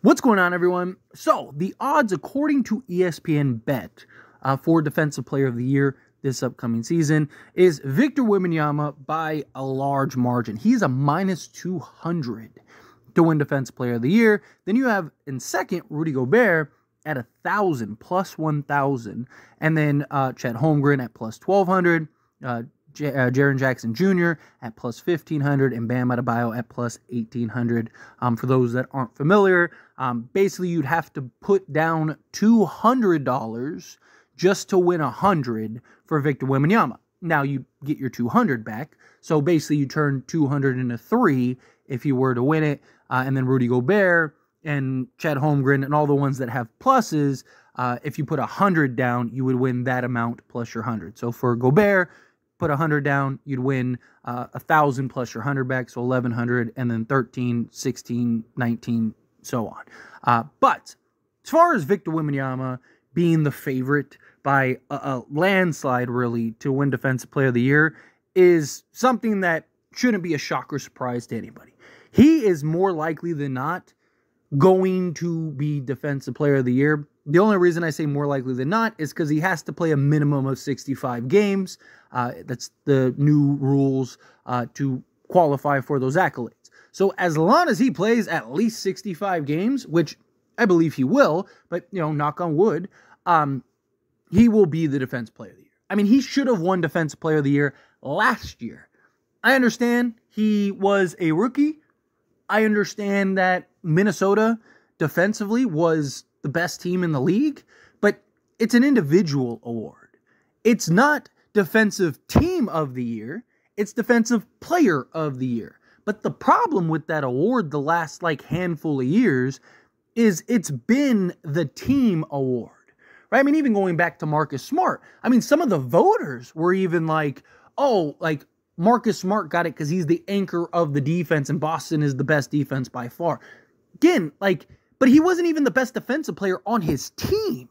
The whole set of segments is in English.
What's going on, everyone? So, the odds, according to ESPN Bet, for Defensive Player of the Year this upcoming season is Victor Wembanyama by a large margin. He's a minus 200 to win Defensive Player of the Year. Then you have, in second, Rudy Gobert at 1,000, plus 1,000. And then Chet Holmgren at plus 1,200. Jaren Jackson Jr. at plus 1,500 and Bam Adebayo at plus 1,800. For those that aren't familiar, basically you'd have to put down $200 just to win 100 for Victor Wembanyama. Now you get your 200 back, so basically you turn 200 into 3 if you were to win it. And then Rudy Gobert and Chet Holmgren and all the ones that have pluses, if you put 100 down, you would win that amount plus your 100. So for Gobert, put 100 down, you'd win 1,000 plus your 100 back, so 1,100, and then 13, 16, 19, so on. But as far as Victor Wembanyama being the favorite by a landslide, really, to win Defensive Player of the Year is something that shouldn't be a shock or surprise to anybody. He is more likely than not going to be Defensive Player of the Year. The only reason I say more likely than not is because he has to play a minimum of 65 games. That's the new rules to qualify for those accolades. So as long as he plays at least 65 games, which I believe he will, but, you know, knock on wood, he will be the Defensive Player of the Year. I mean, he should have won Defensive Player of the Year last year. I understand he was a rookie. I understand that Minnesota defensively was the best team in the league, but it's an individual award. It's not Defensive Team of the Year, it's Defensive Player of the Year. But the problem with that award the last handful of years is it's been the team award, right? I mean, even going back to Marcus Smart, I mean, some of the voters were even Marcus Smart got it because he's the anchor of the defense and Boston is the best defense by far. Again, but he wasn't even the best defensive player on his team.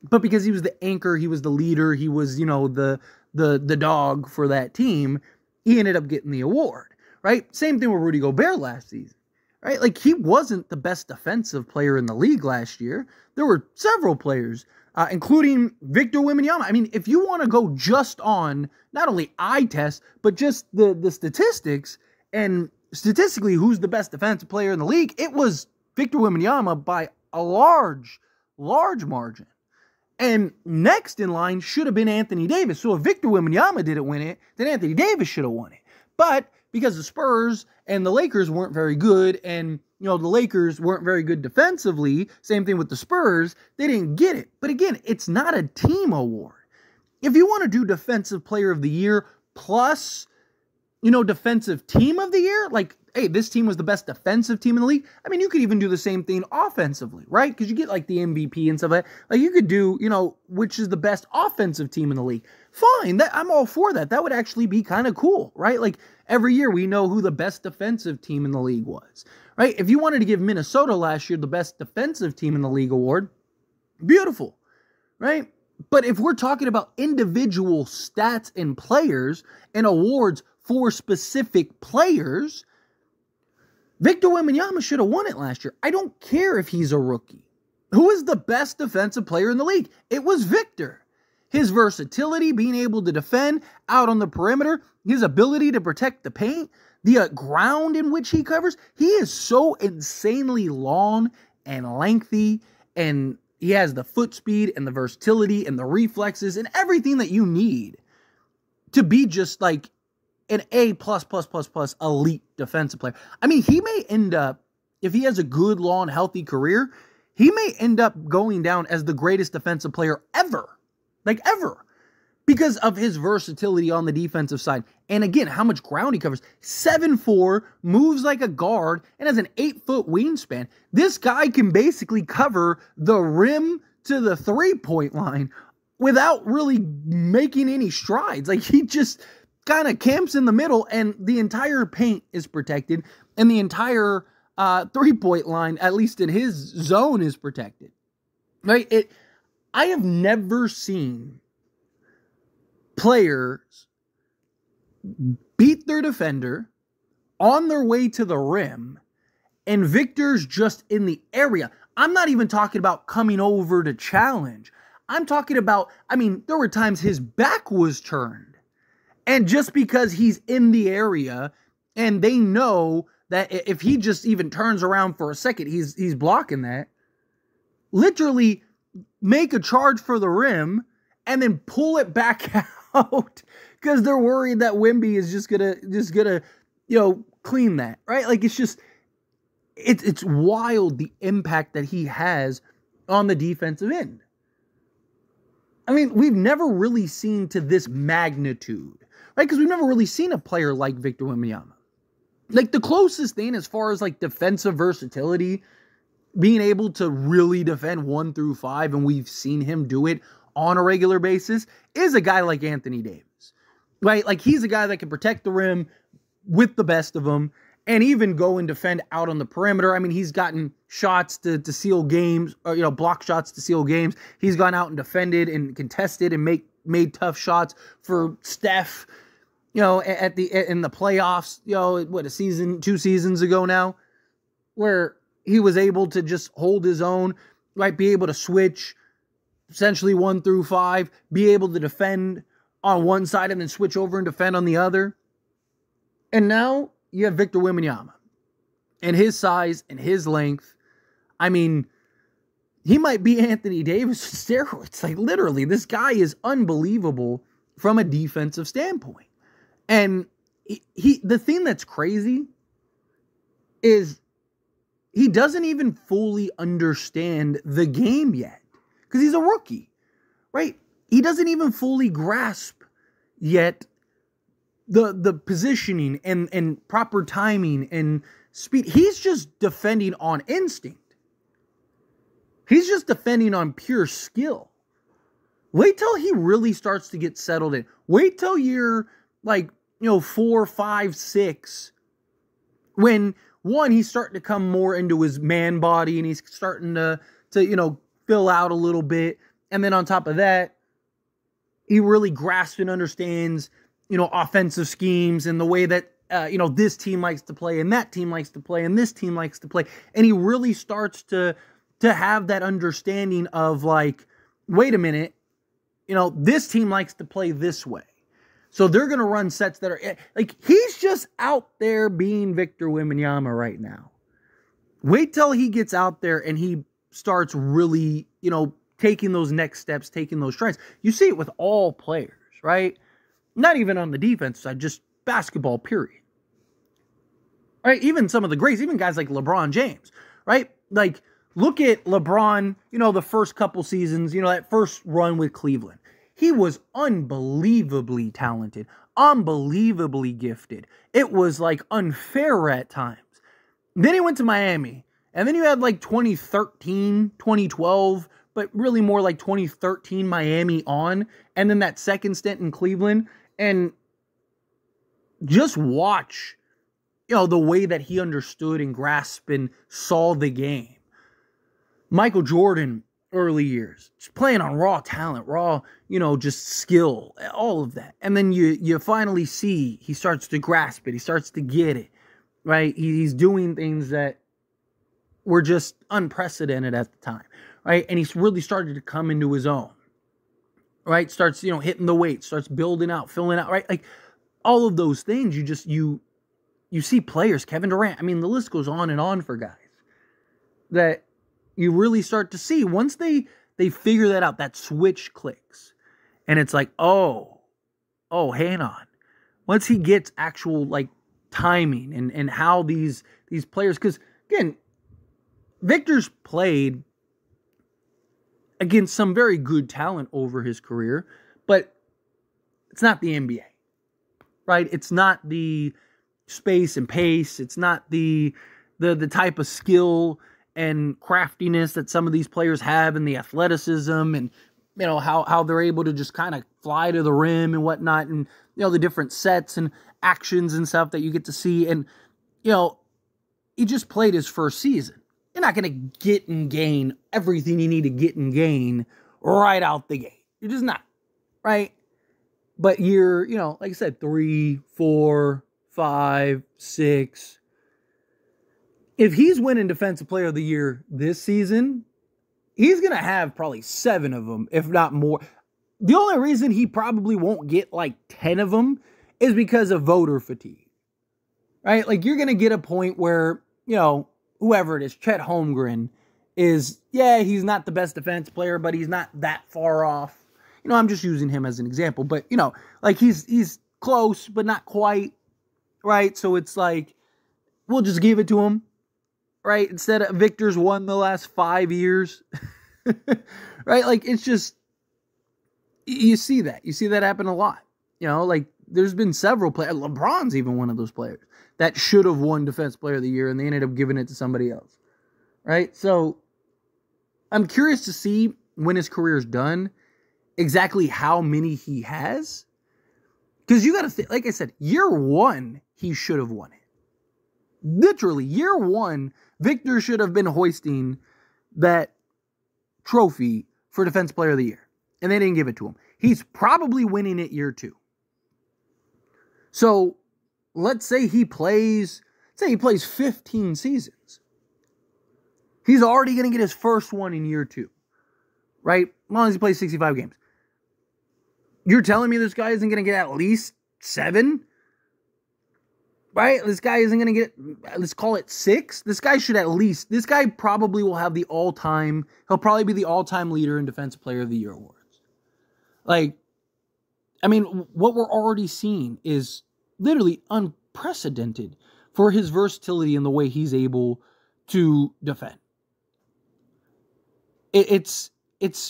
But because he was the anchor, he was the leader, he was, the dog for that team, he ended up getting the award, right? Same thing with Rudy Gobert last season, right? He wasn't the best defensive player in the league last year. There were several players, including Victor Wembanyama. I mean, if you want to go just on not only eye test, but just the statistics, and statistically who's the best defensive player in the league, it was Victor Wembanyama by a large margin. And next in line should have been Anthony Davis. So if Victor Wembanyama didn't win it, then Anthony Davis should have won it. But because the Spurs and the Lakers weren't very good, and the Lakers weren't very good defensively, same thing with the Spurs, they didn't get it. But again, it's not a team award. If you want to do Defensive Player of the Year plus, Defensive Team of the Year, hey, this team was the best defensive team in the league. I mean, you could even do the same thing offensively, right? Because you get the MVP and stuff like that. You could do, which is the best offensive team in the league. Fine, I'm all for that. That would actually be kind of cool, right? Every year we know who the best defensive team in the league was, right? If you wanted to give Minnesota last year the best defensive team in the league award, beautiful, right? But if we're talking about individual stats and players and awards for specific players, Victor Wembanyama should have won it last year. I don't care if he's a rookie. Who is the best defensive player in the league? It was Victor. His versatility, being able to defend out on the perimeter, his ability to protect the paint, the ground in which he covers. He is so insanely long and lengthy, and he has the foot speed and the versatility and the reflexes and everything that you need to be just an A+++ elite defensive player. I mean, he may end up, if he has a good, long, healthy career, he may end up going down as the greatest defensive player ever. Ever. Because of his versatility on the defensive side. And again, how much ground he covers. 7'4", moves like a guard, and has an 8-foot wingspan. This guy can basically cover the rim to the three-point line without really making any strides. He just kind of camps in the middle, and the entire paint is protected, and the entire three-point line, at least in his zone, is protected. Right? I have never seen players beat their defender on their way to the rim And Victor's just in the area. I'm not even talking about coming over to challenge. I'm talking about, there were times his back was turned. And just because he's in the area and they know that if he just even turns around for a second, he's blocking that. Literally make a charge for the rim and then pull it back out because they're worried that Wemby is just gonna clean that, right? Like it's wild the impact that he has on the defensive end. We've never really seen to this magnitude, right? Because we've never really seen a player like Victor Wembanyama. Like the closest thing as far as like defensive versatility, being able to really defend 1 through 5, and we've seen him do it on a regular basis, is a guy like Anthony Davis, right? Like he's a guy that can protect the rim with the best of them and even go and defend out on the perimeter. He's gotten shots to seal games, or, block shots to seal games. He's gone out and defended and contested and made tough shots for Steph, in the playoffs, 2 seasons ago now, where he was able to just hold his own, right? Be able to switch essentially 1 through 5, be able to defend on one side and then switch over and defend on the other. And now you have Victor Wembanyama and his size and his length. He might be Anthony Davis with steroids. Like literally, this guy is unbelievable from a defensive standpoint. And the thing that's crazy is he doesn't even fully understand the game yet because he's a rookie, right? He doesn't even fully grasp yet the positioning and proper timing and speed. He's just defending on instinct. He's just defending on pure skill. Wait till he really starts to get settled in. Wait till you're 4, 5, 6, when one, he's starting to come more into his man body and he's starting to fill out a little bit. And then on top of that, he really grasps and understands, offensive schemes and the way that, this team likes to play and that team likes to play and this team likes to play. And he really starts to have that understanding of wait a minute, this team likes to play this way. So they're going to run sets that are he's just out there being Victor Wembanyama right now. Wait till he gets out there and he starts really, taking those next steps, taking those strides. You see it with all players, right? Not even on the defense side, just basketball, period. Right? Even some of the greats, even guys like LeBron James, right? Look at LeBron, the first couple seasons, that first run with Cleveland. He was unbelievably talented, unbelievably gifted. It was unfair at times. Then he went to Miami. And then you had 2013, 2012, but really more 2013 Miami on. And then that second stint in Cleveland. And just watch, the way that he understood and grasped and saw the game. Michael Jordan, early years, just playing on raw talent, raw, just skill, all of that. And then you finally see he starts to grasp it. He starts to get it, right? He's doing things that were just unprecedented at the time, right? And he's really started to come into his own, right? Starts, hitting the weight, starts building out, filling out, right? All of those things, you see players, Kevin Durant. The list goes on and on for guys that you really start to see once they figure that out, that switch clicks. And it's oh, hang on. Once he gets actual timing and how these players, because again, Victor's played against some very good talent over his career, but it's not the NBA, right? It's not the space and pace. It's not the type of skill and craftiness that some of these players have, and the athleticism, and how they're able to just kind of fly to the rim and whatnot, and the different sets and actions and stuff that you get to see. And he just played his first season. You're not going to get and gain everything you need to get and gain right out the gate. You're just not, right? But you're, like I said, 3, 4, 5, 6. if he's winning Defensive Player of the Year this season, he's going to have probably 7 of them, if not more. The only reason he probably won't get like 10 of them is because of voter fatigue, right? Like, you're going to get a point where, you know, whoever it is, Chet Holmgren is, yeah, he's not the best defense player, but he's not that far off. You know, I'm just using him as an example, but, you know, like, he's close, but not quite, right? So it's like, we'll just give it to him, right? Instead of Victor's won the last 5 years, right? Like, it's just, you see that. You see that happen a lot. You know, like, there's been several players. LeBron's even one of those players that should have won Defense Player of the Year, and they ended up giving it to somebody else, right? So, I'm curious to see when his career is done, exactly how many he has. Because you got to think, like I said, year 1, he should have won it. Literally, year 1, Victor should have been hoisting that trophy for Defense Player of the Year. And they didn't give it to him. He's probably winning it year 2. So, let's say he plays 15 seasons. He's already going to get his first one in year 2. Right? As long as he plays 65 games. You're telling me this guy isn't going to get at least 7? Right? This guy isn't going to get, let's call it 6. This guy probably will have he'll probably be the all-time leader in Defensive Player of the Year awards. Like, I mean, what we're already seeing is literally unprecedented for his versatility and the way he's able to defend. It's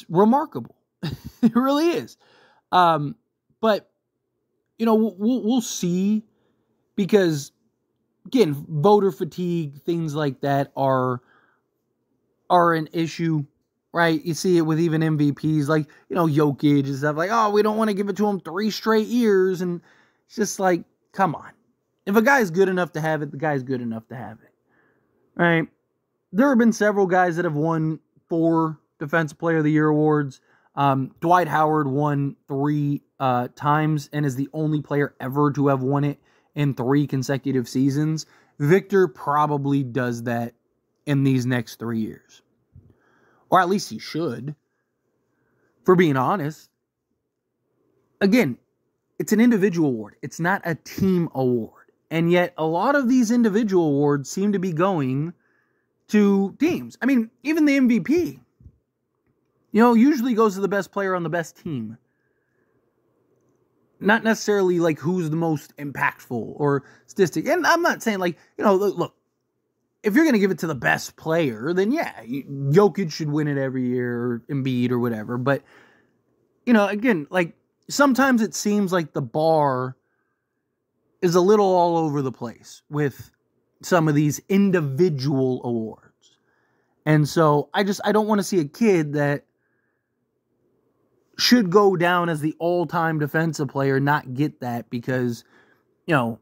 remarkable. It really is. But, you know, we'll see, because, again, voter fatigue, things like that are an issue, right? You see it with even MVPs, like, you know, Jokic and stuff, like, oh, we don't want to give it to him 3 straight years, and it's just like, come on. If a guy's good enough to have it, the guy's good enough to have it, right? There have been several guys that have won 4 Defensive Player of the Year awards. Dwight Howard won 3 times and is the only player ever to have won it in 3 consecutive seasons. Victor probably does that in these next 3 years. Or at least he should, for being honest. Again, it's an individual award. It's not a team award. And yet, a lot of these individual awards seem to be going to teams. I mean, even the MVP, you know, usually goes to the best player on the best team. Not necessarily like who's the most impactful or statistic. And I'm not saying, like, you know, look, if you're going to give it to the best player, then yeah, Jokic should win it every year, or Embiid or whatever. But, you know, again, like, sometimes it seems like the bar is a little all over the place with some of these individual awards. And so I don't want to see a kid that should go down as the all-time defensive player not get that, because, you know,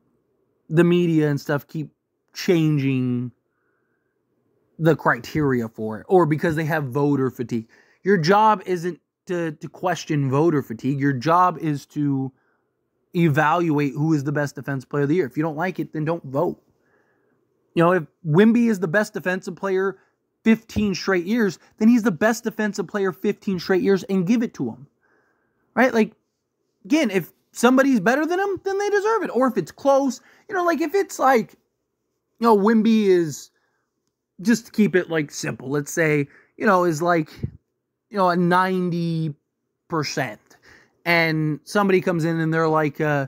the media and stuff keep changing the criteria for it, or because they have voter fatigue. Your job isn't to question voter fatigue. Your job is to evaluate who is the best defensive player of the year. If you don't like it, then don't vote. You know, if Wemby is the best defensive player 15 straight years, then he's the best defensive player 15 straight years, and give it to him. Right? Like, again, if somebody's better than him, then they deserve it. Or if it's close, you know, like, if it's like, you know, Wemby is, just to keep it like simple, let's say, you know, is like, you know, a 90%. And somebody comes in and they're like, you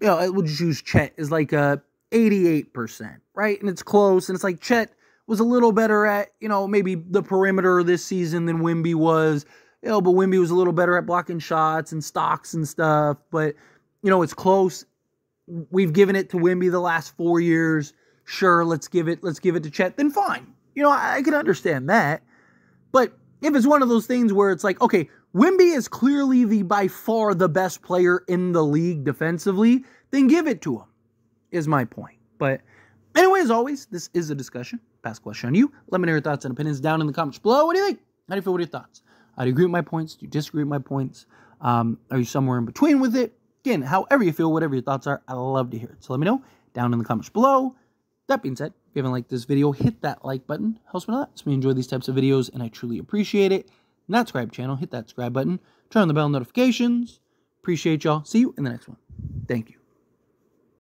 know, we'll just use Chet is like a 88%, right? And it's close. And it's like Chet was a little better at, you know, maybe the perimeter this season than Wemby was, you know, but Wemby was a little better at blocking shots and stocks and stuff. But, you know, it's close. We've given it to Wemby the last 4 years. Sure, let's give it to Chet. Then fine. You know, I can understand that. But if it's one of those things where it's like, okay, Wemby is clearly by far the best player in the league defensively, then give it to him, is my point. But anyway, as always, this is a discussion. Pass question on you. Let me know your thoughts and opinions down in the comments below. What do you think? How do you feel? What are your thoughts? Do you agree with my points? Do you disagree with my points? Are you somewhere in between with it? Again, however you feel, whatever your thoughts are, I love to hear it. So let me know down in the comments below. That being said, If you haven't liked this video, hit that like button. Helps me a lot. Helps me enjoy these types of videos, and I truly appreciate it. Not subscribe channel, hit that subscribe button. Turn on the bell notifications. Appreciate y'all. See you in the next one. Thank you.